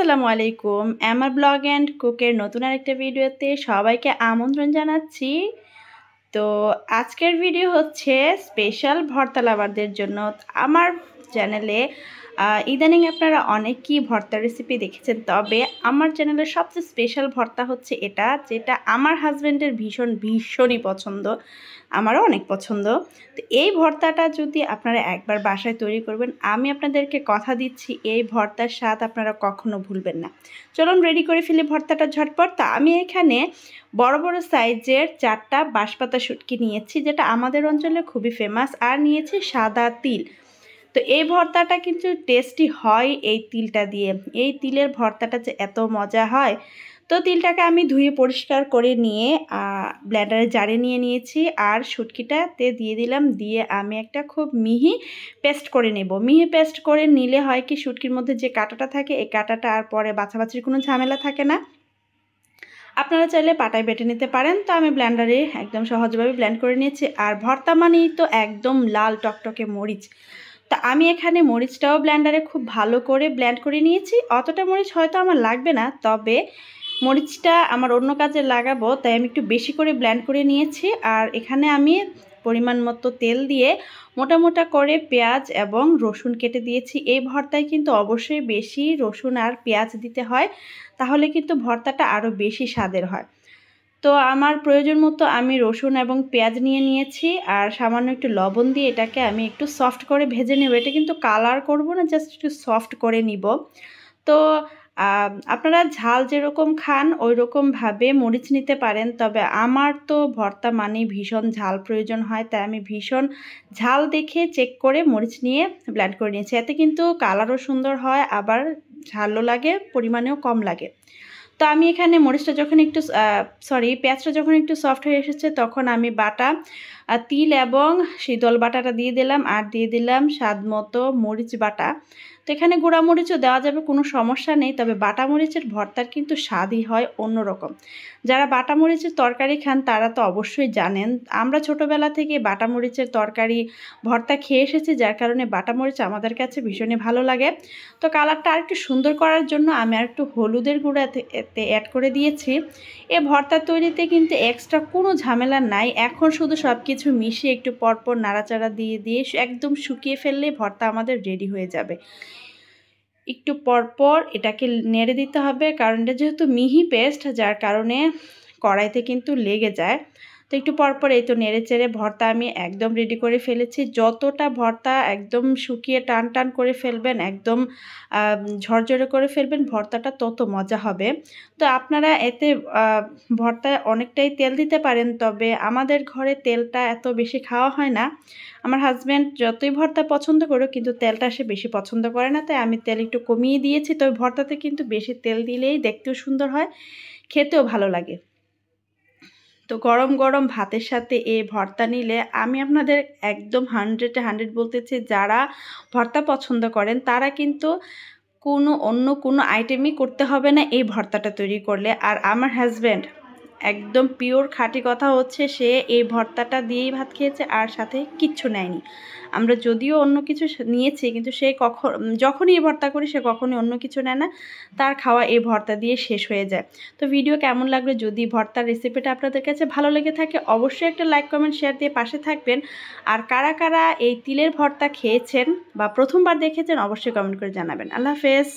আসসালামু আলাইকুম। আমার ব্লগ অ্যান্ড কুকের নতুন আরেকটা ভিডিওতে সবাইকে আমন্ত্রণ জানাচ্ছি। তো আজকের ভিডিও হচ্ছে স্পেশাল ভর্তা লাভারদের জন্য। আমার চ্যানেলে ইদানিং আপনারা অনেকই ভর্তা রেসিপি দেখেছেন, তবে আমার চ্যানেলের সবচেয়ে স্পেশাল ভর্তা হচ্ছে এটা, যেটা আমার হাজব্যান্ডের ভীষণই পছন্দ, আমারও অনেক পছন্দ। তো এই ভর্তাটা যদি আপনারা একবার বাসায় তৈরি করবেন, আমি আপনাদেরকে কথা দিচ্ছি এই ভর্তার স্বাদ আপনারা কখনো ভুলবেন না। চলুন রেডি করে ফেলি ভর্তাটা ঝটপট। তো আমি এখানে বড় বড় সাইজের 4টা বাঁশপাতা শুটকি নিয়েছি, যেটা আমাদের অঞ্চলে খুবই ফেমাস, আর নিয়েছি সাদা তিল। তো এই ভর্তাটা কিন্তু টেস্টি হয় এই তিলটা দিয়ে। এই তিলের ভর্তাটা যে এত মজা হয়। তো তিলটাকে আমি ধুয়ে পরিষ্কার করে নিয়ে ব্লেন্ডারে জারে নিয়ে নিয়েছি, আর শুটকিটাতে দিয়ে দিলাম। দিয়ে আমি একটা খুব মিহি পেস্ট করে নেব। মিহি পেস্ট করে নিলে হয় কি, শুটকির মধ্যে যে কাঁটাটা থাকে এই কাঁটাটা আর পরে বাছাবাছির কোনো ঝামেলা থাকে না। আপনারা চাইলে পাটায় বেটে নিতে পারেন। তো আমি ব্লেন্ডারে একদম সহজভাবে ব্লেন্ড করে নিয়েছি। আর ভর্তা মানেই তো একদম লাল টকটকে মরিচ। তা আমি এখানে মরিচটাও ব্লেন্ডারে খুব ভালো করে ব্লেন্ড করে নিয়েছি। অতটা মরিচ হয়তো আমার লাগবে না, তবে মরিচটা আমার অন্য কাজে লাগাবো, তাই আমি একটু বেশি করে ব্লেন্ড করে নিয়েছি। আর এখানে আমি পরিমাণ মতো তেল দিয়ে মোটা মোটা করে পেঁয়াজ এবং রসুন কেটে দিয়েছি। এই ভর্তায় কিন্তু অবশ্যই বেশি রসুন আর পেঁয়াজ দিতে হয়, তাহলে কিন্তু ভর্তাটা আরও বেশি স্বাদের হয়। তো আমার প্রয়োজন মতো আমি রসুন এবং পেঁয়াজ নিয়ে নিয়েছি, আর সামান্য একটু লবণ দিয়ে এটাকে আমি একটু সফট করে ভেজে নেব। এটা কিন্তু কালার করব না, জাস্ট একটু সফট করে নিব। তো আপনারা ঝাল যেরকম খান ওই রকমভাবে মরিচ নিতে পারেন, তবে আমার তো ভর্তা মানেই ভীষণ ঝাল প্রয়োজন হয়, তাই আমি ভীষণ ঝাল দেখে চেক করে মরিচ নিয়ে ব্লেন্ড করে নিয়েছি। এতে কিন্তু কালারও সুন্দর হয়, আবার ঝালও লাগে, পরিমাণেও কম লাগে। তো আমি এখানে মরিচটা যখন একটু পেঁয়াজটা যখন একটু সফট হয়ে এসেছে, তখন আমি বাটা তিল এবং শীতল বাটাটা দিয়ে দিলাম, আর দিয়ে দিলাম স্বাদ মতো মরিচ বাটা। তো এখানে গুঁড়া মরিচও দেওয়া যাবে, কোনো সমস্যা নেই, তবে বাটা মরিচের ভর্তার কিন্তু স্বাদই হয় অন্যরকম। যারা বাটা মরিচের তরকারি খান তারা তো অবশ্যই জানেন, আমরা ছোটোবেলা থেকে বাটা মরিচের তরকারি ভর্তা খেয়ে এসেছি, যার কারণে বাটা মরিচ আমাদের কাছে ভীষণই ভালো লাগে। তো কালারটা আর একটু সুন্দর করার জন্য আমি আর একটু হলুদের গুঁড়া এতে অ্যাড করে দিয়েছি। এ ভর্তা তৈরিতে কিন্তু এক্সট্রা কোনো ঝামেলা নাই। এখন শুধু সব কিছু মিশিয়ে একটু পরপর নাড়াচাড়া দিয়ে দিয়ে একদম শুকিয়ে ফেললে ভর্তা আমাদের রেডি হয়ে যাবে। একটু পরপর এটাকে নেড়ে দিতে হবে, কারণ এটা যেহেতু মিহি পেস্ট, যার কারণে কড়াইতে কিন্তু লেগে যায়। তো একটু পরপর এই তো নেড়ে চেড়ে ভর্তা আমি একদম রেডি করে ফেলেছি। যতটা ভর্তা একদম শুকিয়ে টান টান করে ফেলবেন, একদম ঝরঝরে করে ফেলবেন, ভর্তাটা তত মজা হবে। তো আপনারা এতে ভর্তায় অনেকটাই তেল দিতে পারেন, তবে আমাদের ঘরে তেলটা এত বেশি খাওয়া হয় না। আমার হাজব্যান্ড যতই ভর্তা পছন্দ করুক, কিন্তু তেলটা সে বেশি পছন্দ করে না, তাই আমি তেল একটু কমিয়ে দিয়েছি। তবে ভর্তাতে কিন্তু বেশি তেল দিলেই দেখতেও সুন্দর হয়, খেতেও ভালো লাগে। তো গরম গরম ভাতের সাথে এই ভর্তা নিলে আমি আপনাদের একদম 100-100 বলতেছি, যারা ভর্তা পছন্দ করেন তারা কিন্তু অন্য কোনো আইটেমই করতে হবে না এই ভর্তাটা তৈরি করলে। আর আমার হাজব্যান্ড একদম পিওর খাঁটি কথা হচ্ছে, সে এই ভর্তাটা দিয়েই ভাত খেয়েছে, আর সাথে কিচ্ছু নেয়নি। আমরা যদিও অন্য কিছু নিয়েছি, কিন্তু সে যখনই এই ভর্তা করি সে কখনই অন্য কিছু নেয় না, তার খাওয়া এই ভর্তা দিয়ে শেষ হয়ে যায়। তো ভিডিও কেমন লাগলো, যদি ভর্তার রেসিপিটা আপনাদের কাছে ভালো লেগে থাকে অবশ্যই একটা লাইক কমেন্ট শেয়ার দিয়ে পাশে থাকবেন। আর কারা কারা এই তিলের ভর্তা খেয়েছেন বা প্রথমবার দেখেছেন অবশ্যই কমেন্ট করে জানাবেন। আল্লাহ হাফেজ।